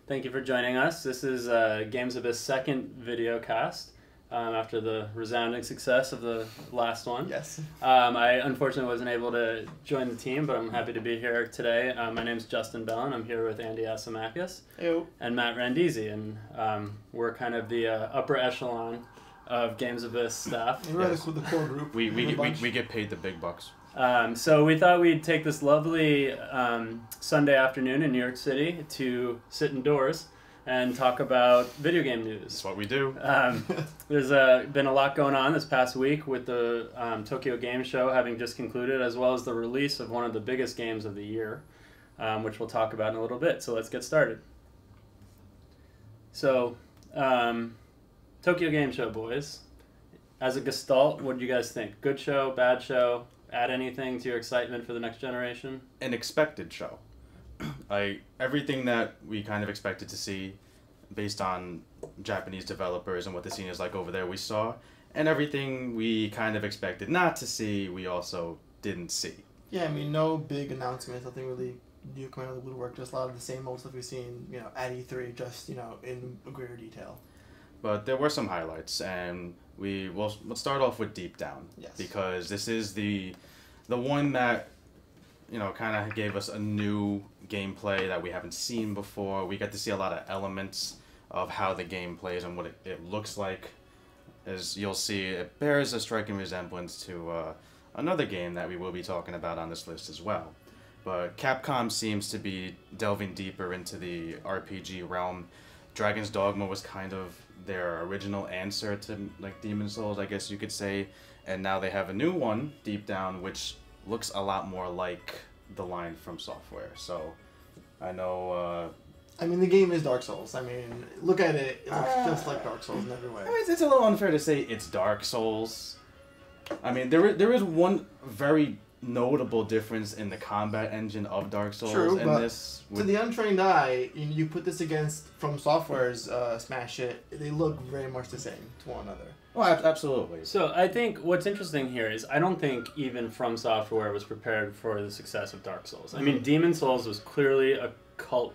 Thank you for joining us. This is Games Abyss' second video cast after the resounding success of the last one. Yes. I unfortunately wasn't able to join the team, but I'm happy to be here today. My name's Justin Bellin. I'm here with Andy Asimakis and Matt Randisi, and we're kind of the upper echelon of Games Abyss staff. We're the core group. We get paid the big bucks. So we thought we'd take this lovely Sunday afternoon in New York City to sit indoors and talk about video game news. That's what we do. There's been a lot going on this past week with the Tokyo Game Show having just concluded, as well as the release of one of the biggest games of the year, which we'll talk about in a little bit. So let's get started. So, Tokyo Game Show, boys. As a gestalt, what do you guys think? Good show, bad show? Add anything to your excitement for the next generation? An expected show. Everything that we kind of expected to see based on Japanese developers and what the scene is like over there we saw, and everything we kind of expected not to see we also didn't see. Yeah, I mean, no big announcements, nothing really new coming out of the woodwork, just a lot of the same old stuff we've seen, at E3, just, in greater detail. But there were some highlights, and let's start off with Deep Down. Yes. Because this is the one that, kind of gave us a new gameplay that we haven't seen before. We got to see a lot of elements of how the game plays and what it looks like. As you'll see, it bears a striking resemblance to another game that we will be talking about on this list as well. But Capcom seems to be delving deeper into the RPG realm. Dragon's Dogma was kind of their original answer to like Demon's Souls, I guess you could say, and now they have a new one, Deep Down, which looks a lot more like the line from Software. So I know I mean, the game is Dark Souls. I mean, look at it, it looks just like Dark Souls in every way. I mean, it's a little unfair to say it's Dark Souls. I mean, there is one very notable difference in the combat engine of Dark Souls. True, and but this to the untrained eye, you put this against From Software's Smash It, they look very much the same to one another. Well, absolutely. So I think what's interesting here is I don't think even From Software was prepared for the success of Dark Souls. I mean, Demon's Souls was clearly a cult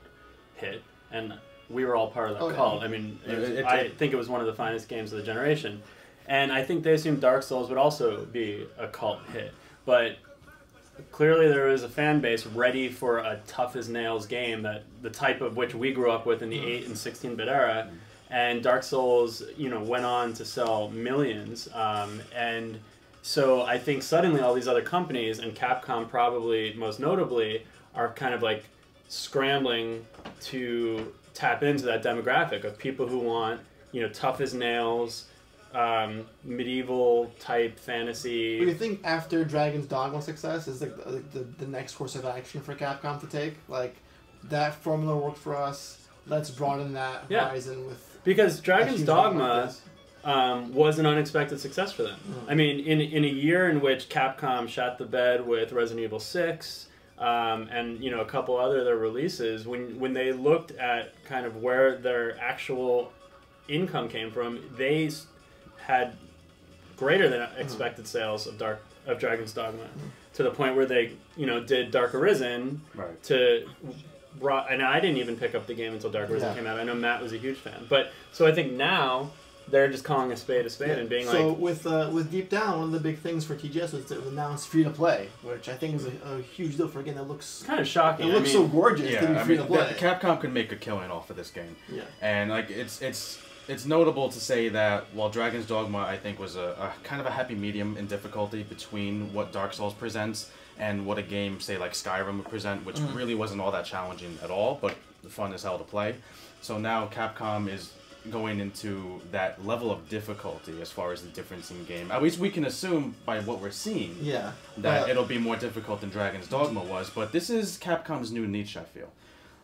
hit, and we were all part of that cult. Yeah. I mean, I think it was one of the finest games of the generation. And I think they assumed Dark Souls would also be a cult hit. But clearly there was a fan base ready for a tough-as-nails game, that the type of which we grew up with in the 8 and 16-bit era. And Dark Souls, went on to sell millions. And so I think suddenly all these other companies, and Capcom probably most notably, are kind of like scrambling to tap into that demographic of people who want, tough as nails, medieval type fantasy. What do you think after Dragon's Dogma success is like the next course of action for Capcom to take? Like, that formula worked for us. Let's broaden that horizon with. Because Dragon's Dogma was an unexpected success for them. I mean, in a year in which Capcom shot the bed with Resident Evil 6 and a couple other their releases, when they looked at kind of where their actual income came from, they had greater than expected sales of Dragon's Dogma, to the point where they did Dark Arisen and I didn't even pick up the game until Dark Arisen came out. I know Matt was a huge fan. But so I think now they're just calling a spade and being like... So with Deep Down, one of the big things for TGS was it was announced free-to-play, which I think is a huge deal for a game that looks... It's kind of shocking. It looks so gorgeous to be free-to-play. Capcom could make a killing off of this game. Yeah. And like it's notable to say that while Dragon's Dogma, I think, was a kind of a happy medium in difficulty between what Dark Souls presents and what a game, say, like Skyrim would present, which really wasn't all that challenging at all, but fun as hell to play. So now Capcom is going into that level of difficulty as far as the difference in game. At least we can assume by what we're seeing that it'll be more difficult than Dragon's Dogma was, but this is Capcom's new niche, I feel.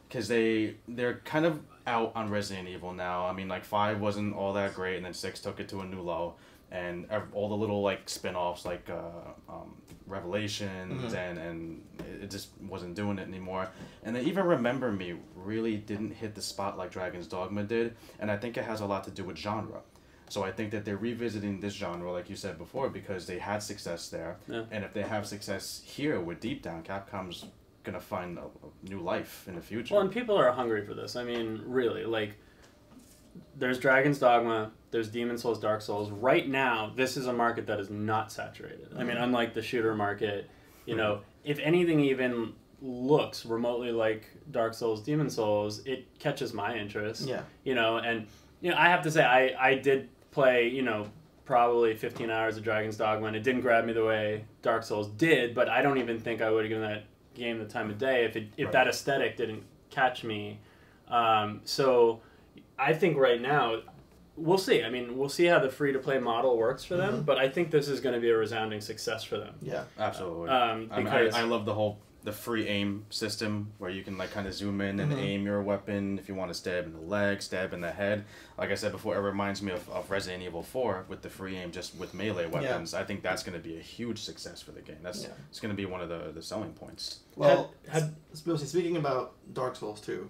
Because they're kind of out on Resident Evil now. I mean, like 5 wasn't all that great, and then 6 took it to a new low, and all the little like spin-offs like Revelations and it just wasn't doing it anymore. And then even Remember Me really didn't hit the spot like Dragon's Dogma did, and I think it has a lot to do with genre. So I think that they're revisiting this genre, like you said before, because they had success there, and if they have success here with Deep Down, Capcom's gonna find a new life in the future. Well, and people are hungry for this. I mean, really, like, there's Dragon's Dogma, there's Demon Souls, Dark Souls. Right now, this is a market that is not saturated. I mean, unlike the shooter market, you know, if anything even looks remotely like Dark Souls, Demon Souls, it catches my interest. Yeah. You know, and you know, I have to say, I did play, you know, probably 15 hours of Dragon's Dogma, and it didn't grab me the way Dark Souls did, but I don't even think I would have given that game the time of day if that aesthetic didn't catch me. So I think right now, we'll see. I mean, we'll see how the free-to-play model works for them, but I think this is going to be a resounding success for them. Yeah, absolutely. Because I love the free aim system where you can like kind of zoom in and aim your weapon if you want to stab in the leg, stab in the head. Like I said before, it reminds me of Resident Evil 4 with the free aim just with melee weapons. I think that's going to be a huge success for the game. It's going to be one of the selling points. Well, speaking about Dark Souls 2,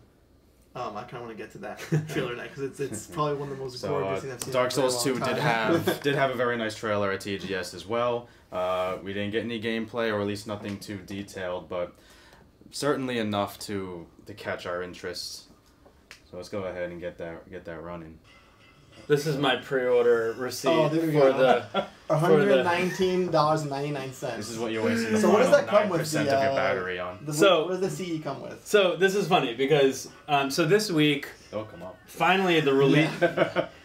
I kind of want to get to that trailer next because it's probably one of the most gorgeous things I've seen. Dark Souls 2 did have a very nice trailer at TGS as well. We didn't get any gameplay, or at least nothing too detailed, but certainly enough to catch our interest. So let's go ahead and get that running. This is my pre-order receipt for the $119.99. This is what you're wasting the so what does that come with? of your battery on. What does the CE come with? So this is funny because so this week, finally the release.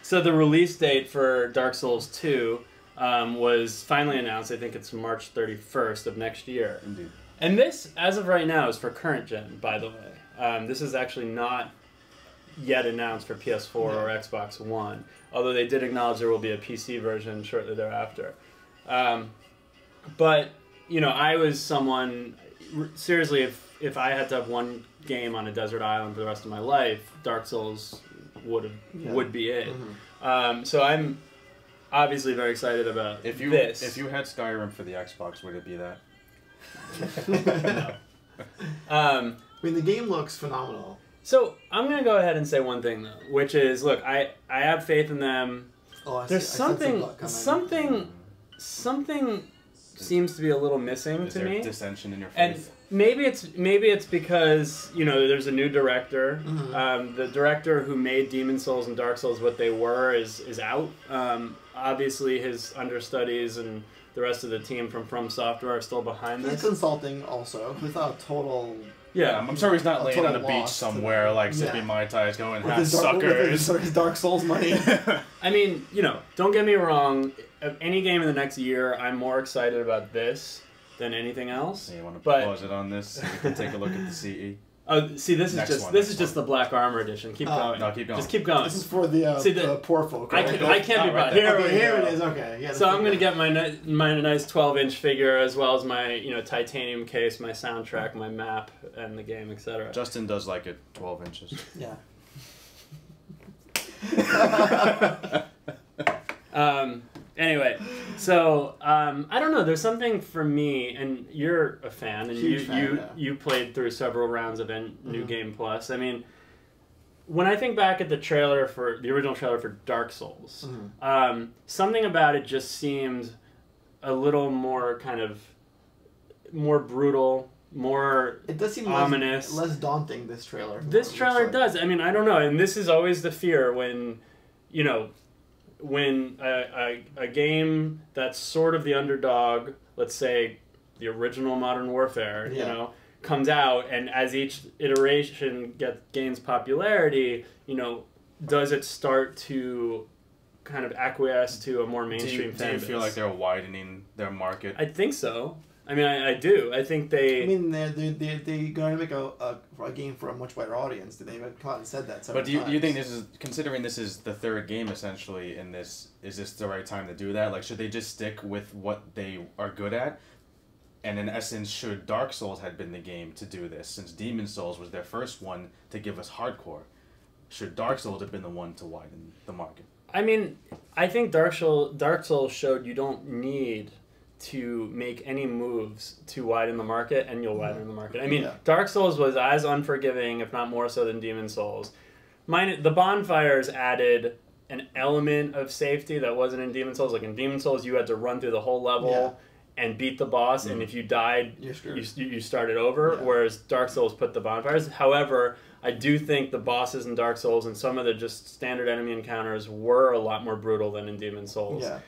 So the release date for Dark Souls 2 was finally announced. I think it's March 31st of next year. Indeed. And this, as of right now, is for current gen. By the way, this is actually not yet announced for PS4 or Xbox One, although they did acknowledge there will be a PC version shortly thereafter. But, you know, I was someone, seriously, if I had to have one game on a desert island for the rest of my life, Dark Souls would be it. So I'm obviously very excited about this. If you had Skyrim for the Xbox, would it be that? No. I mean, the game looks phenomenal. So I'm gonna go ahead and say one thing though, which is, look, I have faith in them. There's something seems to be a little missing to me. Dissension in your faith. And maybe it's because, you know, there's a new director. The director who made Demon Souls and Dark Souls what they were is out. Obviously, his understudies and the rest of the team from Software are still behind this. He's consulting also. He's not a total. Yeah, I'm sure he's not laying on a beach somewhere, like sipping Mai Tais, going, suckers. With his Dark Souls money. I mean, you know, don't get me wrong. Of any game in the next year, I'm more excited about this than anything else. Yeah, you want to pause it on this so we can take a look at the CE? Oh, see, this is just the Black Armor edition. Keep going. No, keep going. Just keep going. This is for the poor folk. Right? I can't be bought. Here it is. Okay. Yeah, so I'm gonna get my nice 12-inch figure, as well as my titanium case, my soundtrack, my map, and the game, etc. Justin does like it 12 inches. Yeah. Anyway, so I don't know. There's something for me, and you're a fan, and you played through several rounds of New Game Plus. I mean, when I think back at the original trailer for Dark Souls, something about it just seemed a little more more brutal, more it does seem ominous, less daunting. This trailer. This trailer does. I mean, I don't know, and this is always the fear when, you know, when a game that's sort of the underdog, let's say the original Modern Warfare, you know, comes out, and as each iteration gains popularity, you know, does it start to kind of acquiesce to a more mainstream fan base? Do you feel like they're widening their market? I think so. I mean, I do. I think they... I mean, they're going to make a game for a much wider audience. They've come out and said that several times. But do you think this is, considering this is the third game essentially in this, is this the right time to do that? Like, should they just stick with what they are good at? And in essence, should Dark Souls had been the game to do this, since Demon Souls was their first one to give us hardcore? Should Dark Souls have been the one to widen the market? I mean, I think Dark Souls showed you don't need to make any moves to widen the market, and you'll widen the market. I mean, Dark Souls was as unforgiving, if not more so, than Demon Souls. The bonfires added an element of safety that wasn't in Demon Souls. Like in Demon Souls, you had to run through the whole level, and beat the boss, and if you died, you started over, whereas Dark Souls put the bonfires. However, I do think the bosses in Dark Souls and some of the just standard enemy encounters were a lot more brutal than in Demon Souls. Yeah.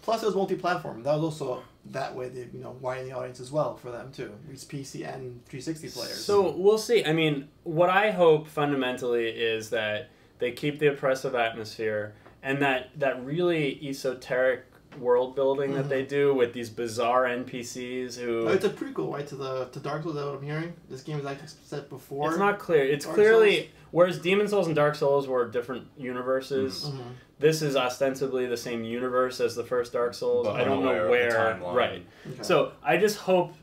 Plus, it was multi-platform. That was also that way they widen the audience as well for them too. It's PC and 360 players. So we'll see. I mean, what I hope fundamentally is that they keep the oppressive atmosphere and that really esoteric world building that they do with these bizarre NPCs who... It's a prequel, right, to Dark Souls, is that what I'm hearing? This game is actually set before... It's not clear. It's Dark clearly... Souls? Whereas Demon Souls and Dark Souls were different universes, this is ostensibly the same universe as the first Dark Souls. But I don't know where... Right. Okay. So I just hope...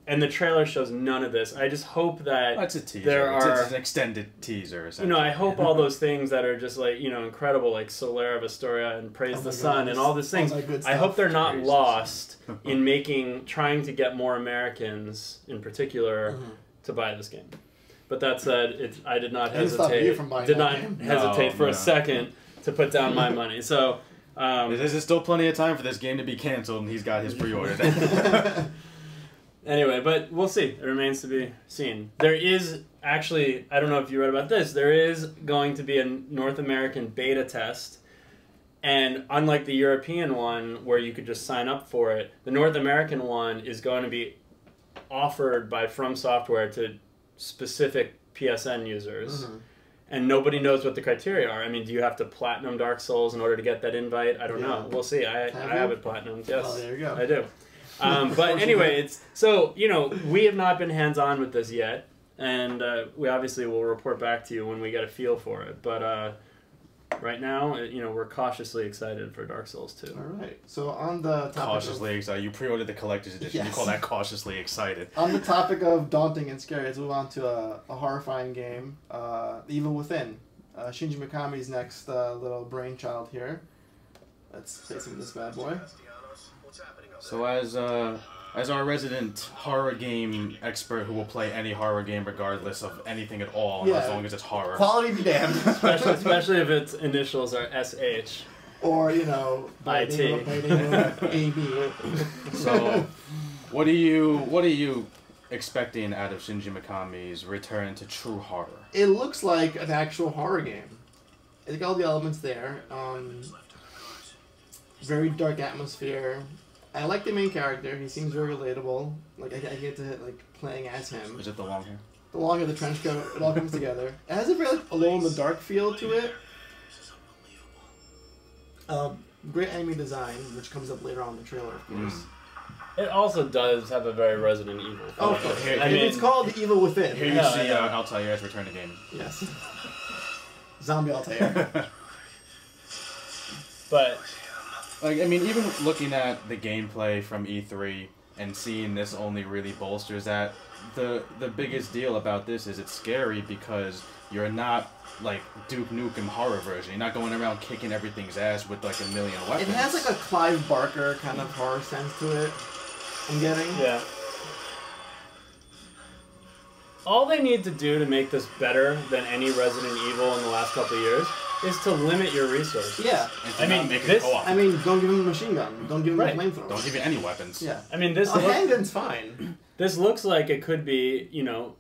And the trailer shows none of this. I just hope that that's a teaser. There are, it's an extended teaser, essentially. I hope all those things that are just like, incredible, like Solera of Astoria and Praise the Sun and all these things. I hope they're not lost in trying to get more Americans, in particular, to buy this game. But that said, I did not hesitate. For a second to put down my money. So there's still plenty of time for this game to be canceled, and he's got his pre-order. Anyway, but we'll see. It remains to be seen. There is actually, I don't know if you read about this, there is going to be a North American beta test. And unlike the European one, where you could just sign up for it, the North American one is going to be offered by From Software to specific PSN users. And nobody knows what the criteria are. I mean, do you have to platinum Dark Souls in order to get that invite? I don't know. We'll see. I have it platinumed. Yes, oh, there you go. I do. But anyway, we have not been hands-on with this yet, and we obviously will report back to you when we get a feel for it. But right now, we're cautiously excited for Dark Souls 2. All right. So on the topic cautiously excited. You pre-ordered the collector's edition. Yes. You call that cautiously excited. On the topic of daunting and scary, let's move on to a horrifying game, The Evil Within. Shinji Mikami's next little brainchild here. Let's play some of this bad boy. So as our resident horror game expert who will play any horror game regardless of anything at all, as long as it's horror. Quality be damned. especially if its initials are SH. Or, IT. AB. So, what are you expecting out of Shinji Mikami's return to true horror? It looks like an actual horror game. It's got all the elements there. Very dark atmosphere. I like the main character. He seems very relatable. Like I get to playing as him. Is it the long hair? The long hair, the trench coat. It all comes together. It has a very alone in the dark feel to it. Great enemy design, which comes up later on in the trailer, of course. It also does have a very Resident Evil. Oh, it's called The Evil Within. Here you see Altair's return to gaming. Yes. Zombie Altair. But. Even looking at the gameplay from E3 and seeing this only really bolsters that. The biggest deal about this is it's scary because you're not like Duke Nukem horror version. You're not going around kicking everything's ass with a million weapons. It has a Clive Barker kind of horror sense to it. I'm getting. Yeah. All they need to do to make this better than any Resident Evil in the last couple of years is to limit your resources. Yeah. Make it co-op. Don't give him a machine gun. Don't give him a flamethrower. Don't give him any weapons. Yeah. This handgun's fine. This looks like it could be,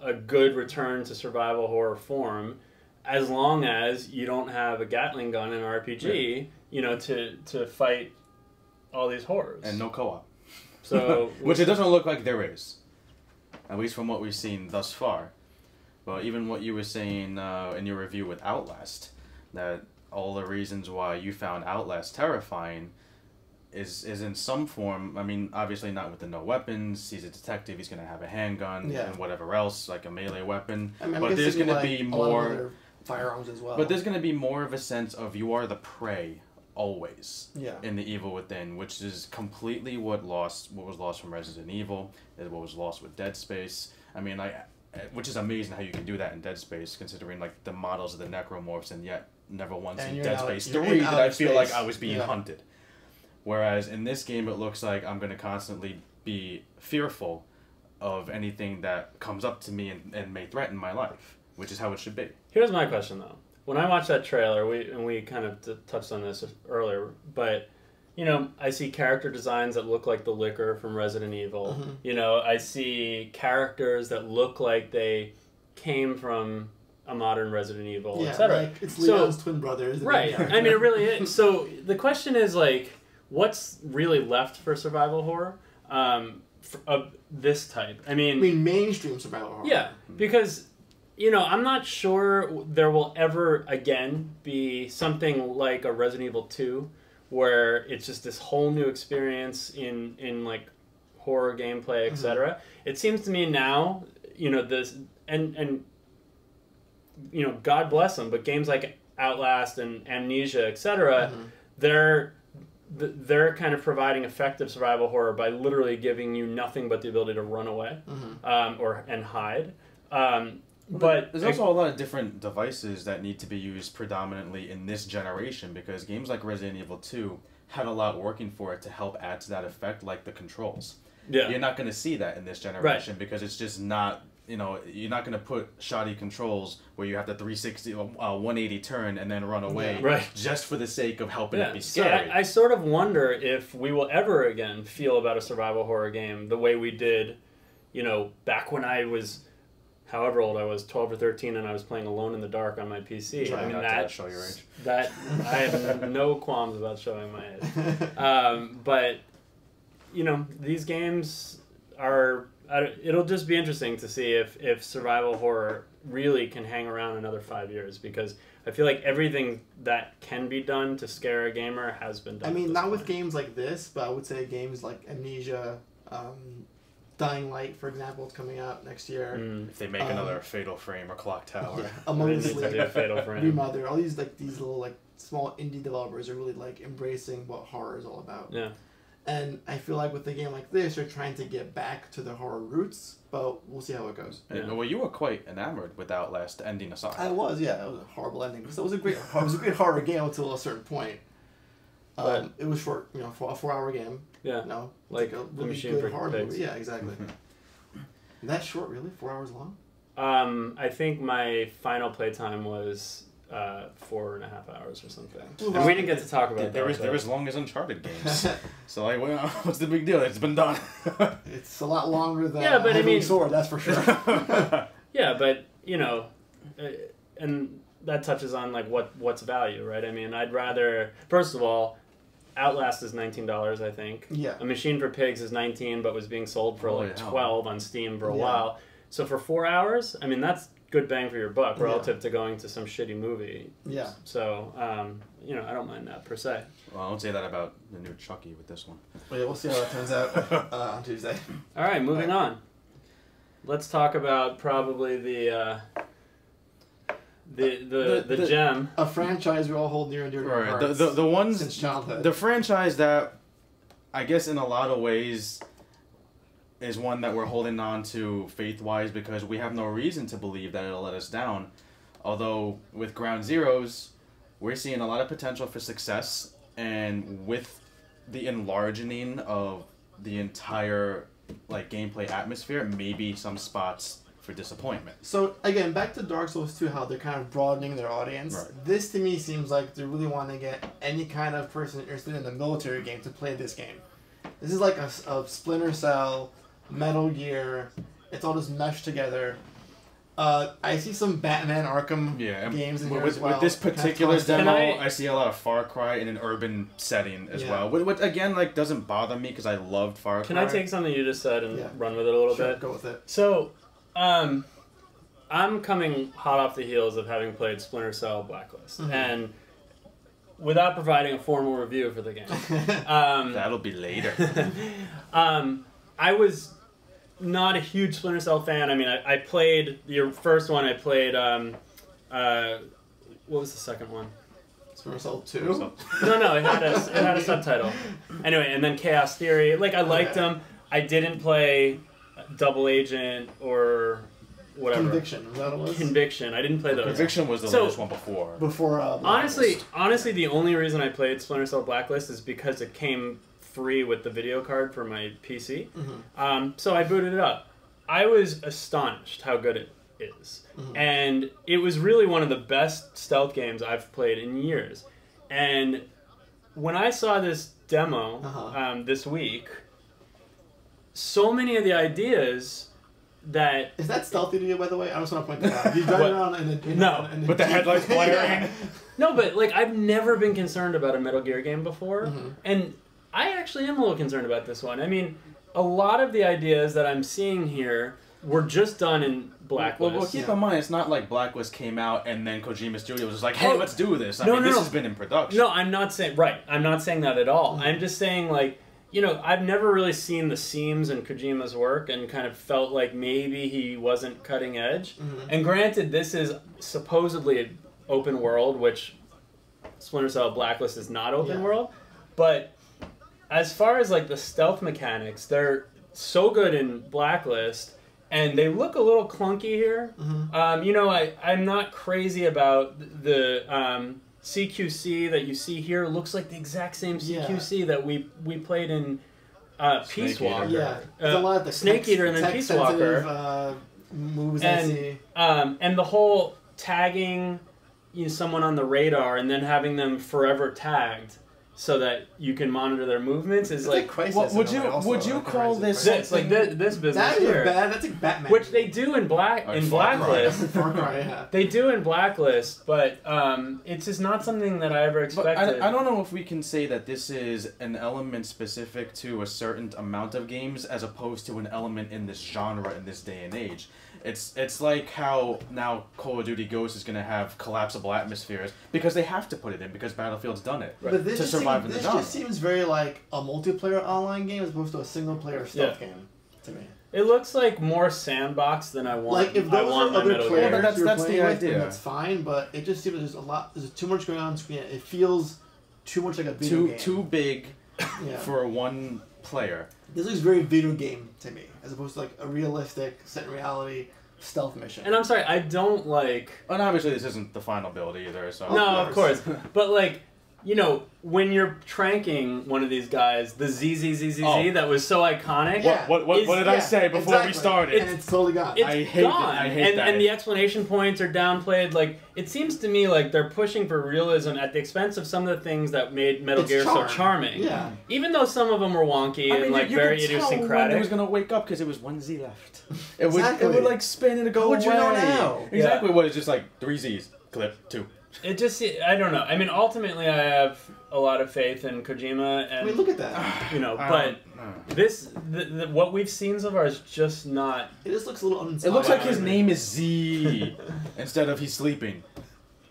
a good return to survival horror form, as long as you don't have a Gatling gun in an RPG, to fight all these horrors. And no co-op. So, which it doesn't look like there is, at least from what we've seen thus far. Well, even what you were saying in your review with Outlast, that all the reasons why you found Outlast terrifying is in some form. Obviously not with the no weapons. He's a detective. He's going to have a handgun and whatever else, like a melee weapon. But there's going to be more firearms as well. But there's going to be more of a sense of you are the prey always. Yeah. In the Evil Within, which is completely what was lost from Resident Evil, is what was lost with Dead Space. Which is amazing how you can do that in Dead Space, considering the models of the necromorphs, and yet never once in Dead Space 3 did I feel like I was being hunted. Whereas in this game, it looks like I'm going to constantly be fearful of anything that comes up to me and may threaten my life, which is how it should be. Here's my question, though. When I watched that trailer, we kind of touched on this earlier, but you know, I see character designs that look like the Licker from Resident Evil. You know, I see characters that look like they came from a modern Resident Evil, etc. Like it's Leon's twin brothers. Right. I mean, it really is. So the question is, like, what's really left for survival horror of this type? I mean, mainstream survival horror. Yeah, because, you know, I'm not sure there will ever again be something like a Resident Evil 2 where it's just this whole new experience in like horror gameplay, etc. It seems to me now, you know, this and you know, God bless them, but games like Outlast and Amnesia, etc., they're kind of providing effective survival horror by literally giving you nothing but the ability to run away and hide. But there's also a lot of different devices that need to be used predominantly in this generation, because games like Resident Evil 2 had a lot working for it to help add to that effect, like the controls. Yeah. You're not going to see that in this generation because it's just not, you know, you're not going to put shoddy controls where you have the 360, 180 turn and then run away just for the sake of helping it be scary. So I sort of wonder if we will ever again feel about a survival horror game the way we did, you know, back when I was, however old I was, 12 or 13, and I was playing Alone in the Dark on my PC. I mean, that show your age. That I have no qualms about showing my age. But, you know, these games are... it'll just be interesting to see if survival horror really can hang around another 5 years, because I feel like everything that can be done to scare a gamer has been done. I mean, not with games like this, but I would say games like Amnesia, Dying Light, for example, is coming out next year. If they make another Fatal Frame or Clock Tower. Among Us, Fatal Frame. Remother, all these little like small indie developers are really like embracing what horror is all about. Yeah. And I feel like with a game like this, they're trying to get back to the horror roots, but we'll see how it goes. Yeah. Well, you were quite enamored with Outlast ending aside. I was, yeah. It was a horrible ending. So it was a great horror game until a certain point. It was short, you know, for a 4-hour game. Yeah. You know, like a the really Machine good for horror Pigs. movie. Yeah, exactly. That short, really? 4 hours long? I think my final playtime was 4.5 hours or something. Well, and we didn't get to talk about that. They're as long as Uncharted games. So like, well, what's the big deal? It's been done. It's a lot longer than but I mean, Sword, that's for sure. Yeah, but you know, and that touches on like what's value, right? I mean, I'd rather, first of all, Outlast is $19, I think. Yeah. A Machine for Pigs is $19, but was being sold for like $12 on Steam for a while. So for 4 hours, I mean, that's good bang for your buck relative to going to some shitty movie. Yeah. So, you know, I don't mind that per se. Well, I won't say that about the new Chucky with this one. Well, yeah, we'll see how it turns out on Tuesday. All right, moving on. Let's talk about probably the gem. A franchise we all hold near and dear to our hearts. The ones since childhood. The franchise that I guess in a lot of ways is one that we're holding on to faith-wise because we have no reason to believe that it'll let us down. Although with Ground Zeroes, we're seeing a lot of potential for success, and with the enlarging of the entire like gameplay atmosphere, maybe some spots for disappointment. So again, back to Dark Souls 2, how they're kind of broadening their audience. Right. This to me seems like they really want to get any kind of person interested in the military game to play this game. This is like a Splinter Cell, Metal Gear. It's all just meshed together. I see some Batman Arkham games in here as well. With this particular demo, I see a lot of Far Cry in an urban setting as well. Which again, like, doesn't bother me because I loved Far Cry. Can I take something you just said and run with it a little bit? Go with it. So, I'm coming hot off the heels of having played Splinter Cell Blacklist, and without providing a formal review for the game, that'll be later. I was not a huge Splinter Cell fan. I mean, I played your first one. I played what was the second one? Splinter Cell 2? No, it had a subtitle. Anyway, and then Chaos Theory. Like, I liked them. I didn't play Double Agent or whatever. Conviction, was that what it was? Conviction. I didn't play those. Conviction was the latest one before. Honestly, the only reason I played Splinter Cell Blacklist is because it came free with the video card for my PC. So I booted it up. I was astonished how good it is. And it was really one of the best stealth games I've played in years. And when I saw this demo this week, so many of the ideas that... Is that stealthy to you, by the way? I just want to point that out. You drive around in with the headlights blaring. No, but like I've never been concerned about a Metal Gear game before, and I actually am a little concerned about this one. I mean, a lot of the ideas that I'm seeing here were just done in Blacklist. Well, keep in mind, it's not like Blacklist came out and then Kojima Studios was like, hey, let's do this. I mean, this has been in production. No, I'm not saying... Right, I'm not saying that at all. I'm just saying, like, you know, I've never really seen the seams in Kojima's work and kind of felt like maybe he wasn't cutting edge. And granted, this is supposedly an open world, which Splinter Cell Blacklist is not open world. But as far as, like, the stealth mechanics, they're so good in Blacklist... And they look a little clunky here. You know, I'm not crazy about the CQC that you see here. It looks like the exact same CQC that we played in Peace Walker. Yeah, a lot of the Snake Eater and then Peace Walker. Moves and, I see. And the whole tagging someone on the radar and then having them forever tagged so that you can monitor their movements is like... Would you call this this business that here? That's like Batman. Which they do in Blacklist. They do in Blacklist, but it's just not something that I ever expected. I don't know if we can say that this is an element specific to a certain amount of games as opposed to an element in this genre in this day and age. It's like how now Call of Duty Ghosts is going to have collapsible atmospheres because they have to put it in because Battlefield's done it to survive in the genre. This just seems very like a multiplayer online game as opposed to a single player stealth game to me. It looks like more sandbox than I want. Like if those are other players that's the idea. That's fine, but it just seems there's too much going on screen. It feels too much like a video game. Too big for one player. This looks very video game to me, as opposed to like a realistic, set in reality stealth mission. And I'm sorry, I don't like... And obviously this isn't the final build either, so... No, of course. But like, you know, when you're tranking one of these guys, the ZZZZZ that was so iconic... Yeah. What did I say before we started? And it's totally gone. It's I hate gone. I hate that. And the explanation points are downplayed. Like, it seems to me like they're pushing for realism at the expense of some of the things that made Metal Gear so charming. Yeah. Even though some of them were wonky and like very idiosyncratic. When it was gonna wake up because it was 1 Z left. It would like spin and go away. How would you know now? Exactly. What it's just like 3 Z's. Clip 2. It just, I don't know. I mean, ultimately, I have a lot of faith in Kojima, and I mean, look at that. You know, but this, what we've seen so far is just not. It just looks a little uninspiring. It looks like his name is Z instead of he's sleeping.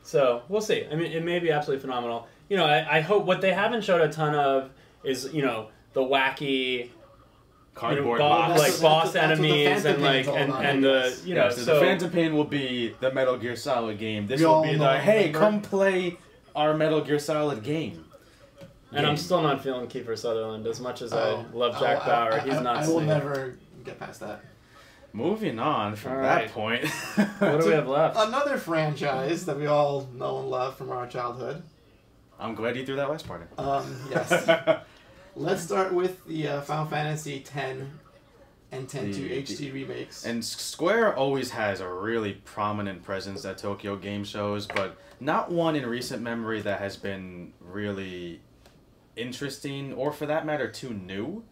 So we'll see. I mean, it may be absolutely phenomenal. You know, I hope what they haven't showed a ton of is the wacky. Cardboard boss enemies and like and the so the Phantom Pain will be the Metal Gear Solid game. This will be the hey, come play our Metal Gear Solid game. And I'm still not feeling Kiefer Sutherland as much as I love Jack Bauer. He's not. I will never get past that. Moving on from that point. What do we have left? Another franchise that we all know and love from our childhood. I'm glad you threw that last part in. Yes. Let's start with the Final Fantasy X and X-2 HD remakes. And Square always has a really prominent presence at Tokyo Game Shows, but not one in recent memory that has been really interesting, or for that matter, too new.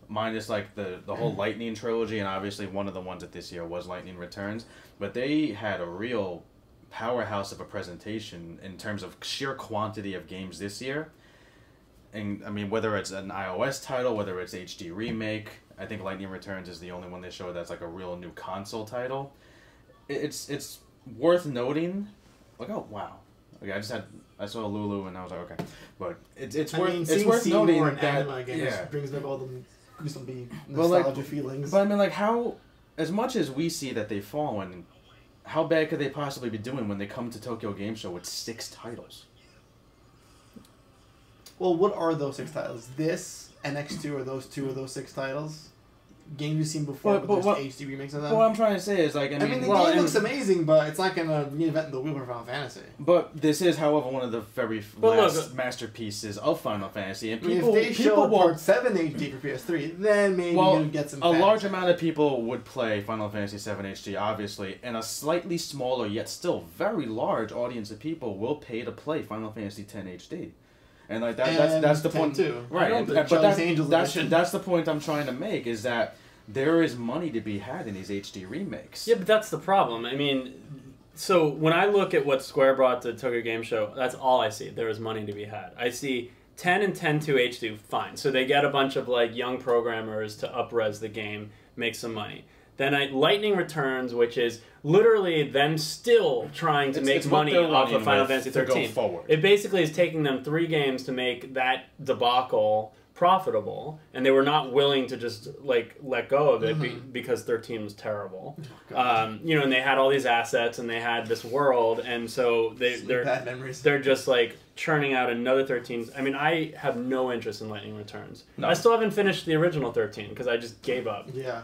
Minus like the whole Lightning trilogy, and obviously one of the ones at this year was Lightning Returns. But they had a real powerhouse of a presentation in terms of sheer quantity of games this year. And I mean, whether it's an iOS title, whether it's HD remake, I think Lightning Returns is the only one they showed that's like a real new console title. It's worth noting. Like, oh wow, okay, I saw Lulu and I was like, okay, but it's worth noting that brings back all the goosebumps nostalgia feelings. But I mean, like, how as much as we see that they've fallen, how bad could they possibly be doing when they come to Tokyo Game Show with 6 titles? Well, what are those 6 titles? This and X2 are those 2 of those 6 titles? Games you've seen before, but there's HD remakes of them? What I'm trying to say is, like, I mean the game looks amazing, but it's not going to reinvent the wheel for Final Fantasy. But this is, however, one of the very last masterpieces of Final Fantasy. And people, if they show Part 7 HD for PS3, then maybe you get some a large amount of people would play Final Fantasy 7 HD, obviously, and a slightly smaller, yet still very large audience of people will pay to play Final Fantasy 10 HD. And like that's the point too. Right. But that's the point I'm trying to make, is that there is money to be had in these HD remakes. Yeah, but that's the problem. I mean, so when I look at what Square brought to Tokyo Game Show, that's all I see. There is money to be had. I see 10 and 10.2 HD, fine. So they get a bunch of like young programmers to up-res the game, make some money. Then Lightning Returns, which is literally them still trying to make money off of Final Fantasy 13. It basically is taking them 3 games to make that debacle profitable, and they were not willing to just like let go of it because 13 was terrible. You know, and they had all these assets and they had this world, and so they're just like churning out another 13. I mean, I have no interest in Lightning Returns. No. I still haven't finished the original 13 because I just gave up. Yeah.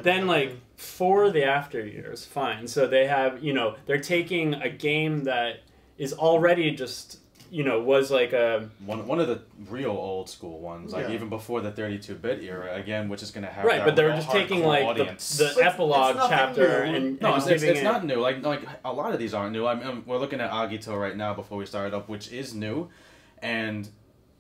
Then like for the after years, fine. So they have, you know, they're taking a game that is already just, you know, was like a one of the real old school ones, like even before the 32-bit era, again, which is going to have but they're just taking like the epilogue chapter and it's not new. Like a lot of these aren't new. I mean, we're looking at Agito right now before we started up, which is new, and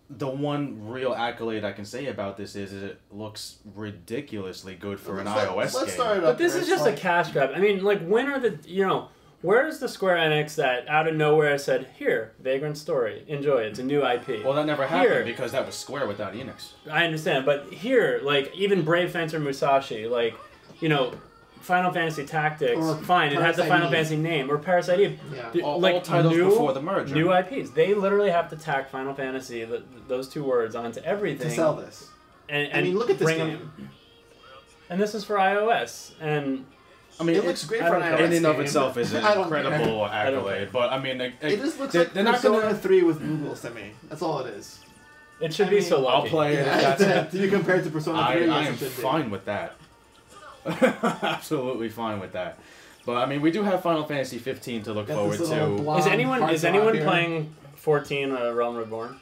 the one real accolade I can say about this is it looks ridiculously good for an iOS game. But this is just a cash grab. I mean, like, when are the, you know, where's the Square Enix that out of nowhere said, here, Vagrant Story, enjoy it, it's a new IP? Well, that never happened because that was Square without Enix. I understand, but here, like, even Brave Fencer Musashi, like, you know, Final Fantasy Tactics, fine, it had the Final Fantasy name, or Parasite Eve. Yeah. All titles before the merger. New IPs. They literally have to tack Final Fantasy, those 2 words, onto everything. To sell this. And I mean, look at this game. And this is for iOS, and... I mean, it looks great for an iOS in and of itself is an incredible accolade, but I mean, it just looks like Persona 3 with Googles to me. That's all it is. It should be so lucky. I'll play it. To be compared to Persona 3, I am fine with that. Absolutely fine with that. But I mean, we do have Final Fantasy 15 to look forward to. Is anyone playing 14 Realm Reborn?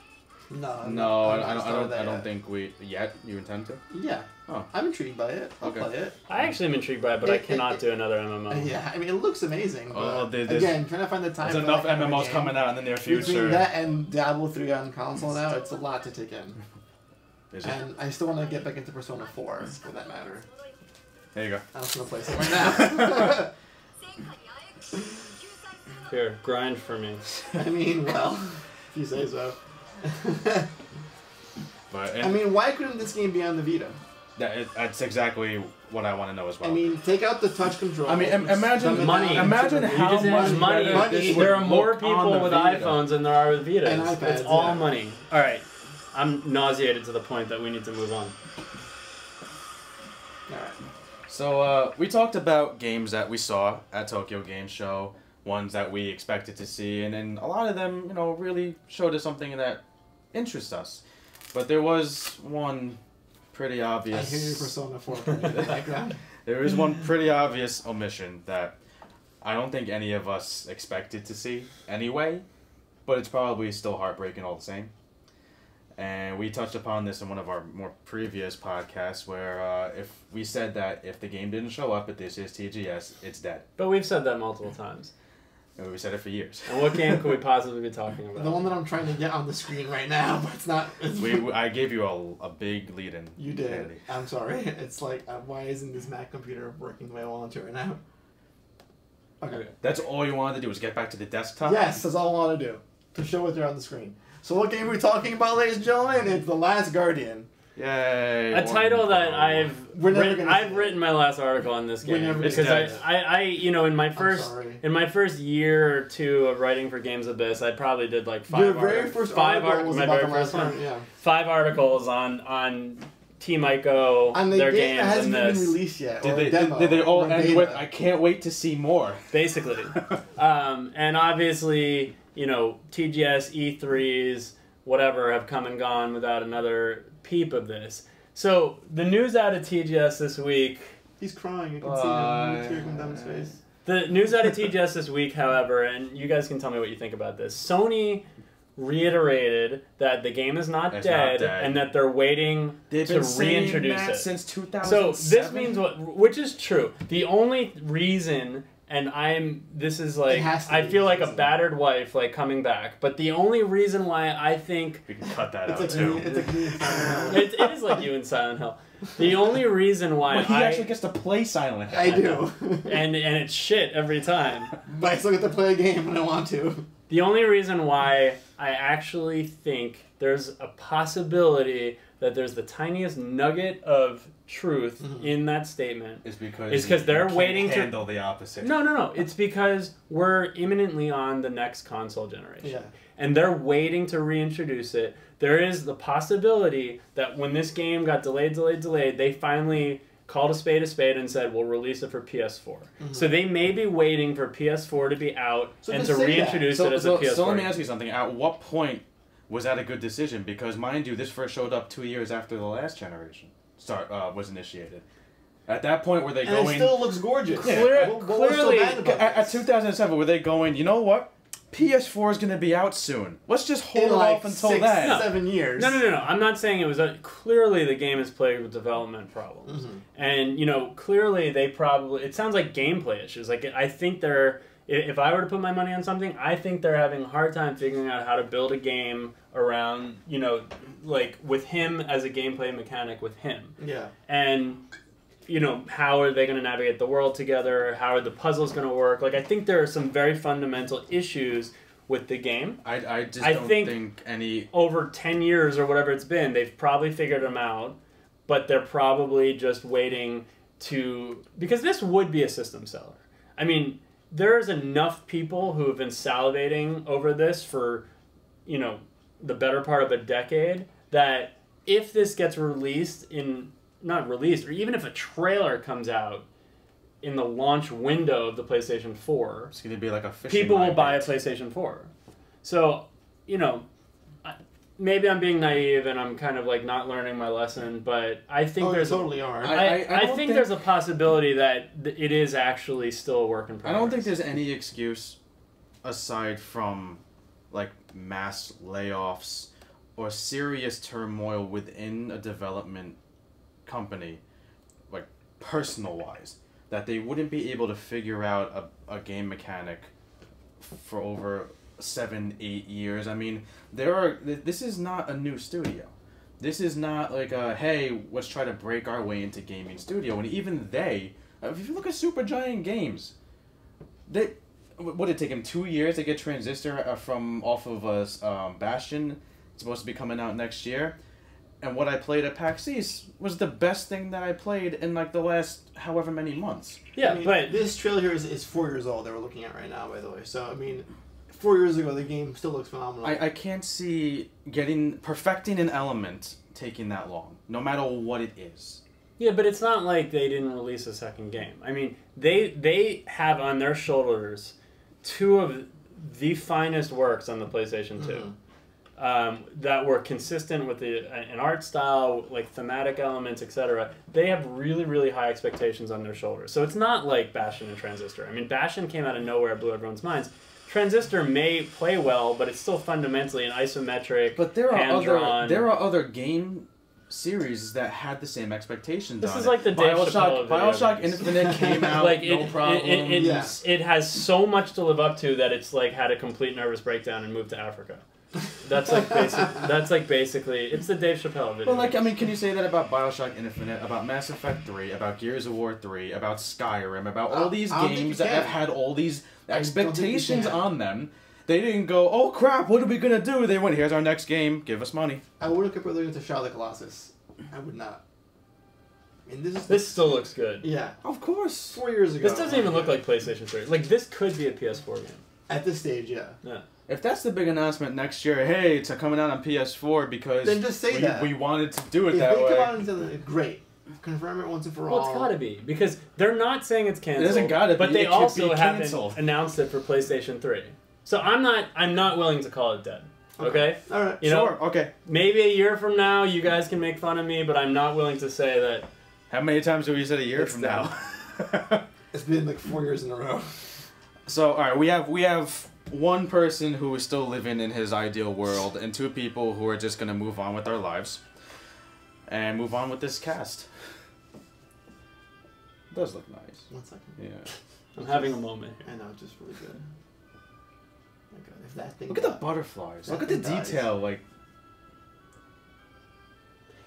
No, I don't think we yet. You intend to? Yeah. Oh. I'm intrigued by it. I'll play it. I actually am intrigued by it, but I cannot do another MMO. Yeah, I mean, it looks amazing. But again, trying to find the time. There's enough MMOs coming out in the near future. Between that and Diablo 3 on console now, it's a lot to take in. And I still want to get back into Persona 4, for that matter. There you go. I'm just gonna play some right now. Here, grind for me. I mean, well, if you say so. But I mean, why couldn't this game be on the Vita? That's exactly what I want to know as well. I mean, take out the touch control. I mean, imagine money. Imagine how much money. There are more people with iPhones than there are with Vitas. And iPads, it's all money. All right, I'm nauseated to the point that we need to move on. All right. So we talked about games that we saw at Tokyo Game Show, ones that we expected to see, and then a lot of them, you know, really showed us something that interests us. But there was one pretty obvious... I hear your Persona 4 playing in the background. There is one pretty obvious omission that I don't think any of us expected to see anyway, but it's probably still heartbreaking all the same. And we touched upon this in one of our more previous podcasts where if we said that if the game didn't show up at this year's TGS, it's dead. But we've said that multiple times. And we said it for years. And what game could we possibly be talking about? The one that I'm trying to get on the screen right now, but it's not... I gave you a big lead-in. You did. Andy. I'm sorry. It's like, why isn't this Mac computer working the way I want it to right now? Okay. That's all you wanted to do was get back to the desktop? Yes, that's all I want to do. To show it there on the screen. So what game are we talking about, ladies and gentlemen? It's The Last Guardian. Yay! A title that I've written my last article on this game because I you know, in my first year or two of writing for Games Abyss, I probably did like 5 articles on Team Ico, and their game games, hasn't and been this. released yet. Did they all end with "I can't wait to see more"? Basically, and obviously, you know, TGS, E3s, whatever, have come and gone without another peep of this. So the news out of TGS this week. He's crying. You can see the tear come down his face. The news out of TGS this week, however, and you guys can tell me what you think about this. Sony reiterated that the game is not dead and that they're waiting to reintroduce it since 2007. So this means which is true. The only reason and this is like, I be feel like a season. battered wife, like, coming back. But the only reason why I think... We can cut that It's out, like too. it's like me in Silent Hill. It is like you in Silent Hill. The only reason why Well, he actually gets to play Silent Hill. I do. and it's shit every time. But I still get to play a game when I want to. The only reason why I actually think there's a possibility that there's the tiniest nugget of truth in that statement is because they're you waiting can't to handle the opposite. No. It's because we're imminently on the next console generation. Yeah. And they're waiting to reintroduce it. There is the possibility that when this game got delayed, they finally called a spade and said, we'll release it for PS4. So they may be waiting for PS4 to be out and to reintroduce it as a PS4. So let me ask you something. At what point was that a good decision? Because, mind you, this first showed up 2 years after the last generation was initiated. At that point, were they And going... it still looks gorgeous. Clearly, at 2007, were they going, you know what? PS4 is going to be out soon. Let's just hold In it like off until 6, then. 7 years. No. I'm not saying it was clearly the game is plagued with development problems, and clearly they probably. It sounds like gameplay issues. Like I think they're. If I were to put my money on something, I think they're having a hard time figuring out how to build a game around like with him as a gameplay mechanic with him. Yeah. And. How are they going to navigate the world together? How are the puzzles going to work? Like, I think there are some very fundamental issues with the game. I don't think any... Over 10 years or whatever it's been, they've probably figured them out, but they're probably just waiting to... Because this would be a system seller. I mean, there's enough people who have been salivating over this for, the better part of a decade, that if this gets released in... Not released, or even if a trailer comes out in the launch window of the PlayStation 4, it's going to be like a fishing people will line buy a bait. PlayStation 4. So, maybe I'm being naive and I'm kind of like not learning my lesson, but I think You totally are. I think there's a possibility that it is actually still a work in progress. I don't think there's any excuse aside from like mass layoffs or serious turmoil within a development company, like personal wise, that they wouldn't be able to figure out a game mechanic for over 7-8 years. I mean, this is not a new studio. This is not like hey, let's try to break our way into gaming studio. And even if you look at Supergiant Games, would it take them 2 years to get Transistor from off of Bastion? It's supposed to be coming out next year. And what I played at PAX East was the best thing that I played in like the last however many months. Yeah, I mean, but this trailer here is 4 years old that we're looking at right now, by the way. So, I mean, 4 years ago, the game still looks phenomenal. I can't see perfecting an element taking that long, no matter what it is. Yeah, but it's not like they didn't release a second game. I mean, they have on their shoulders two of the finest works on the PlayStation 2. That were consistent with an art style, like thematic elements, etc. They have really, really high expectations on their shoulders. So it's not like Bastion and Transistor. I mean, Bastion came out of nowhere, blew everyone's minds. Transistor may play well, but it's still fundamentally an isometric, But there hand-drawn... are other game series that had the same expectations. This on is it. like the Dave Chappelle of video BioShock games. Infinite came out, like no problem. It has so much to live up to that it's like had a complete nervous breakdown and moved to Africa. That's like basically it's the Dave Chappelle video. Well, like, I mean, can you say that about BioShock Infinite, about Mass Effect 3, about Gears of War 3, about Skyrim, about all these games that have had all these expectations on them? They didn't go, oh crap, what are we gonna do? They went, here's our next game, give us money. I would have compared it to Shadow of the Colossus. I would not. I mean, this still looks good. Yeah. Of course. 4 years ago. This doesn't even look like PlayStation 3. Like, this could be a PS4 game. At this stage, yeah. Yeah. If that's the big announcement next year, hey, it's coming out on PS4 because then just say that. We wanted to do it if that they way. come out and say that, great. Confirm it once and for all. Well, it's gotta be, because they're not saying it's canceled. It doesn't gotta be, but they it could also be haven't canceled. announced it for PlayStation 3. So I'm not willing to call it dead. Okay? Alright. You know, okay. maybe a year from now you guys can make fun of me, but I'm not willing to say that. How many times have we said a year from now? It's been like 4 years in a row. So, alright, we have one person who is still living in his ideal world, and two people who are just gonna move on with their lives. And move on with this cast. It does look nice. 1 second. Yeah. I'm having a moment here. I know, just really good. Oh my God, if that thing. Look at the butterflies. Look at the detail. Like.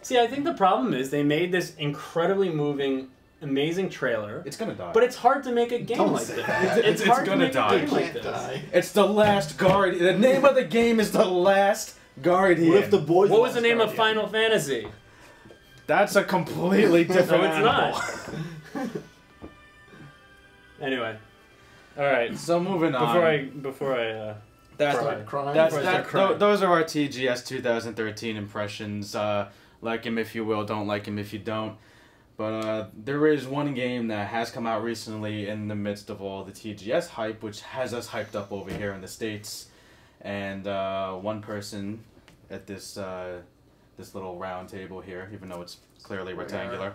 See, I think the problem is they made this incredibly moving, amazing trailer. It's gonna die. But it's hard to make a game like this. It's hard to make a game like this. It's the last Guardian. The name of the game is the last Guardian. What if the boys? What was the name of Final Fantasy? That's a completely different animal. Not. Anyway, all right. So moving on. Before I those are our TGS 2013 impressions. Like him if you will, don't like him if you don't. But there is one game that has come out recently in the midst of all the TGS hype, which has us hyped up over here in the States. And one person at this this little round table here, even though it's clearly rectangular.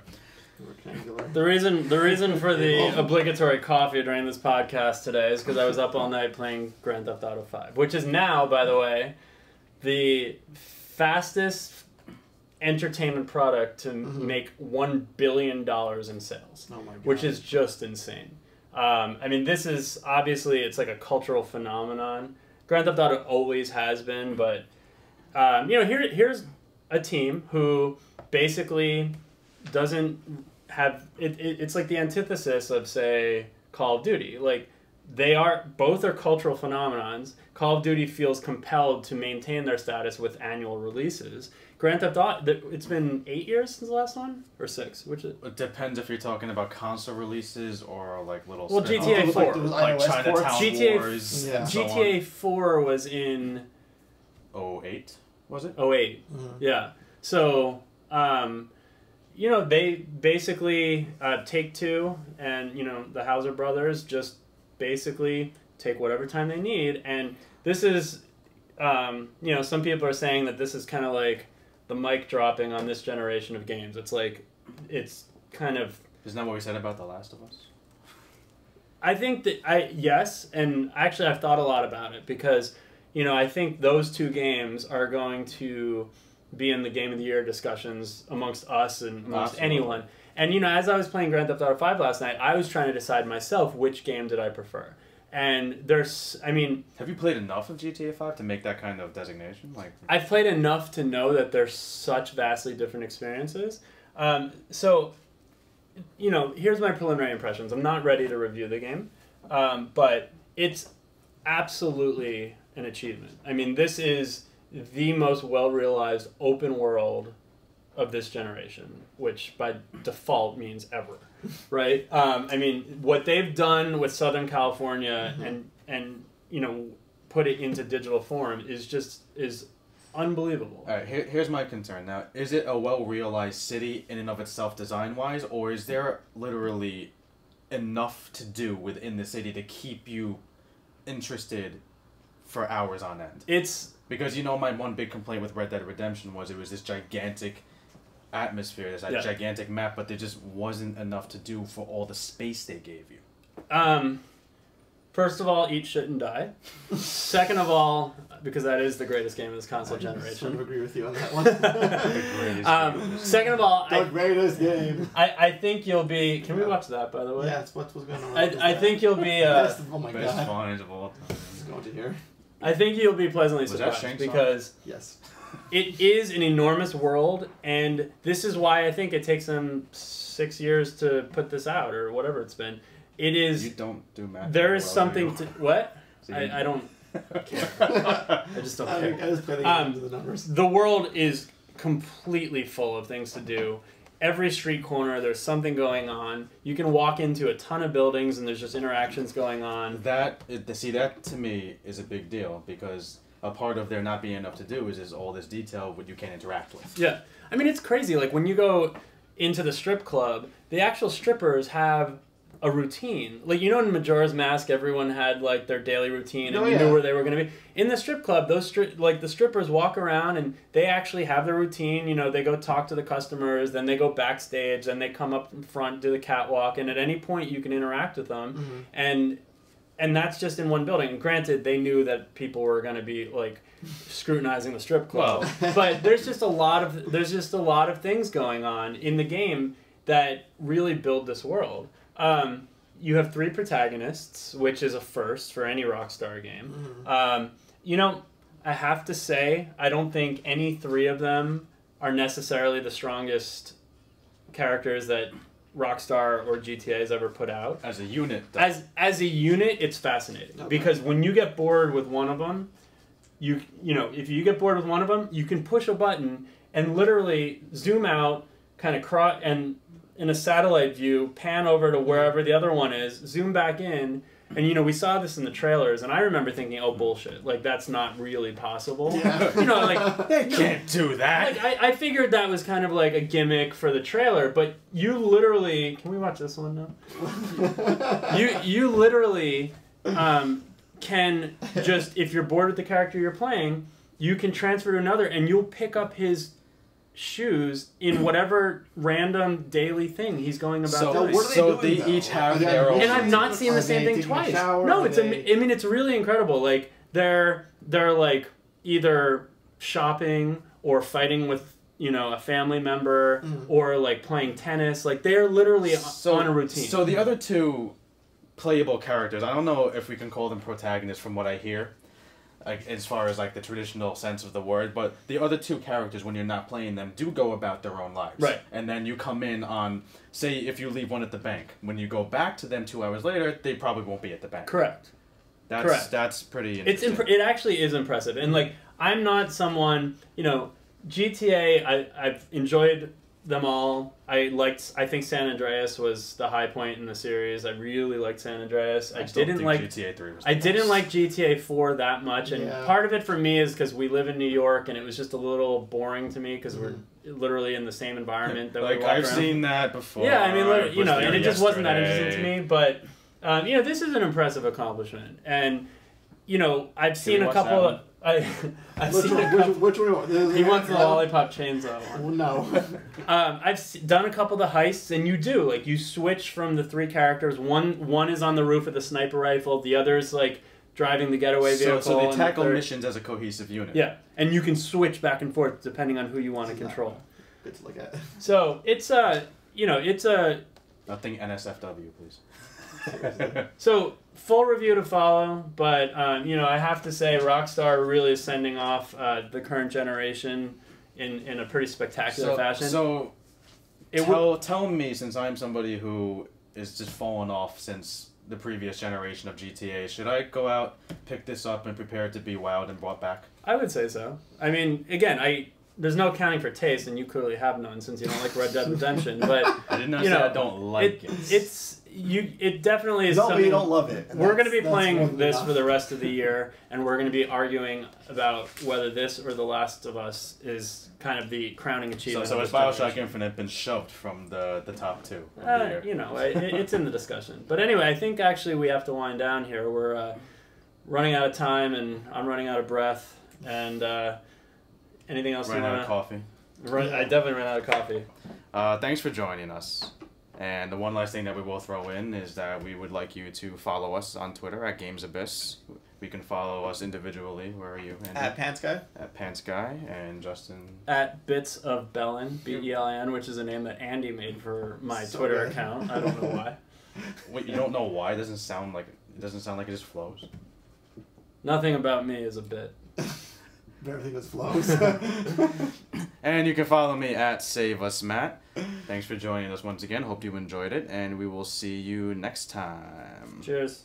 The reason for the obligatory coffee during this podcast today is because I was up all night playing Grand Theft Auto 5, which is now, by the way, the fastest entertainment product to make $1 billion in sales, which is just insane. I mean, this is obviously, it's like a cultural phenomenon. Grand Theft Auto always has been, but you know, here's a team who basically doesn't have it's like the antithesis of, say, Call of Duty. Like, both are cultural phenomenons. Call of Duty feels compelled to maintain their status with annual releases. Grand Theft Auto, it's been 8 years since the last one? Or 6? Which is... It depends if you're talking about console releases or like little... Well, GTA 4. Like Chinatown Wars. Yeah. GTA 4 was in... 08, was it? 08, yeah. So, you know, they basically, Take-Two and, you know, the Hauser brothers just basically take whatever time they need. And this is, you know, some people are saying that this is kind of like the mic dropping on this generation of games. It's like, it's kind of... Isn't that what we said about The Last of Us? I think that, yes, and actually I've thought a lot about it because, you know, I think those two games are going to be in the Game of the Year discussions amongst us and amongst anyone. And, you know, as I was playing Grand Theft Auto 5 last night, I was trying to decide myself which game did I prefer. And there's, I mean... Have you played enough of GTA 5 to make that kind of designation? Like, I've played enough to know that there's such vastly different experiences. So, you know, here's my preliminary impressions. I'm not ready to review the game, but it's absolutely an achievement. I mean, this is the most well-realized open world of this generation, which by default means ever, right? I mean, what they've done with Southern California and you know, put it into digital form is unbelievable. All right, here's my concern. Now, is it a well-realized city in and of itself design-wise, or is there literally enough to do within the city to keep you interested for hours on end? It's... Because, you know, my one big complaint with Red Dead Redemption was it was this gigantic atmosphere, this gigantic map, but there just wasn't enough to do for all the space they gave you. First of all, eat shit and die. Second of all, because that is the greatest game of this console generation. I sort of agree with you on that one. The greatest second of all, the greatest game. I think you'll be... Can we watch that, by the way? Yeah, it's what's going on. I think you'll be... Best, oh my best God. finds of all time. It's going to hear. I think you'll be pleasantly surprised because yes, it is an enormous world, and this is why I think it takes them 6 years to put this out, or whatever it's been. It is... You don't do math. There is something to... What? So I don't care. I just don't care. I just play the game to the numbers. The world is completely full of things to do. Every street corner, there's something going on. You can walk into a ton of buildings, and there's just interactions going on. That to me is a big deal, because a part of there not being enough to do is all this detail what you can't interact with. Yeah. I mean, it's crazy. Like, when you go into the strip club, the actual strippers have a routine. Like, you know, in Majora's Mask, everyone had, like, their daily routine, and you knew where they were going to be. In the strip club, the strippers walk around, and they actually have their routine. You know, they go talk to the customers, then they go backstage, then they come up in front, do the catwalk, and at any point you can interact with them. And that's just in one building. And granted, they knew that people were going to be, like, scrutinizing the strip club. Well. But there's just a lot of things going on in the game that really build this world. you have 3 protagonists, which is a first for any Rockstar game. You know, I have to say, I don't think any 3 of them are necessarily the strongest characters that Rockstar or GTA has ever put out. As a unit, though. As a unit, it's fascinating. Okay. Because when you get bored with one of them, you know, if you get bored with one of them, you can push a button and literally zoom out, kind of and in a satellite view, pan over to wherever the other one is, zoom back in, and you know, we saw this in the trailers, and I remember thinking, oh, bullshit, like, that's not really possible. Yeah. You know, like, they can't do that. Like, I figured that was kind of like a gimmick for the trailer, but you literally, can we watch this one now? you literally can just, if you're bored with the character you're playing, you can transfer to another, and you'll pick up his shoes in whatever random daily thing he's going about doing. What are they doing, each have their own. And I've not seen the same thing twice. No, I mean, it's really incredible. Like, they're like either shopping or fighting with, you know, a family member or like playing tennis. Like, they're literally on a routine. So the other 2 playable characters, I don't know if we can call them protagonists from what I hear, like, as far as like the traditional sense of the word, but the other 2 characters, when you're not playing them, do go about their own lives. Right. And then you come in on, say, if you leave one at the bank, when you go back to them 2 hours later, they probably won't be at the bank. Correct. That's pretty interesting. It actually is impressive. And like, I'm not someone, you know, GTA, I've enjoyed them all. I think San Andreas was the high point in the series. I really liked San Andreas. I didn't like GTA 3 was I didn't like GTA 4 that much, and part of it for me is because we live in New York, and it was just a little boring to me because we're literally in the same environment that like, we walk I've around. Seen that before. Yeah, I mean, you know, and it just wasn't that interesting to me. But you know, this is an impressive accomplishment, and you know, I've seen a couple of. I've seen a couple. Which one? He wants the lollipop chainsaw one. No. I've done a couple of the heists, and you do like you switch from the 3 characters. One is on the roof with a sniper rifle. The other is like driving the getaway vehicle. So they tackle missions as a cohesive unit. Yeah, and you can switch back and forth depending on who you want to control. Good to look at. So it's you know, it's a. Nothing NSFW, please. So full review to follow, but you know, I have to say Rockstar really is sending off the current generation in a pretty spectacular fashion. So tell me, since I'm somebody who is just fallen off since the previous generation of GTA, should I go out, pick this up, and prepare it to be wowed and brought back? I would say so. I mean, again, there's no accounting for taste, and you clearly have none since you don't like Red Dead Redemption. But I didn't know I don't like it. It definitely is something. You don't love it. We're going to be playing this for the rest of the year, and we're going to be arguing about whether this or The Last of Us is kind of the crowning achievement. So has Bioshock Infinite been shoved from the top 2 of the year? You know, it's in the discussion. But anyway, I think actually we have to wind down here. We're running out of time, and I'm running out of breath. And anything else? Ran out of coffee. I definitely ran out of coffee. Thanks for joining us. And the one last thing that we will throw in is that we would like you to follow us on Twitter at GamesAbyss. We can follow us individually. Where are you, Andy? At Pansky. At Pansky. And Justin? At Bits of Bellin, B-E-L-N, which is a name that Andy made for my Twitter account. I don't know why. Wait, you don't know why? It doesn't sound like it just flows. Nothing about me is a bit. Everything just flows. And you can follow me at SaveUsMatt. Thanks for joining us once again. Hope you enjoyed it, and we will see you next time. Cheers.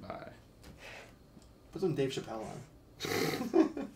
Bye. Put some Dave Chappelle on.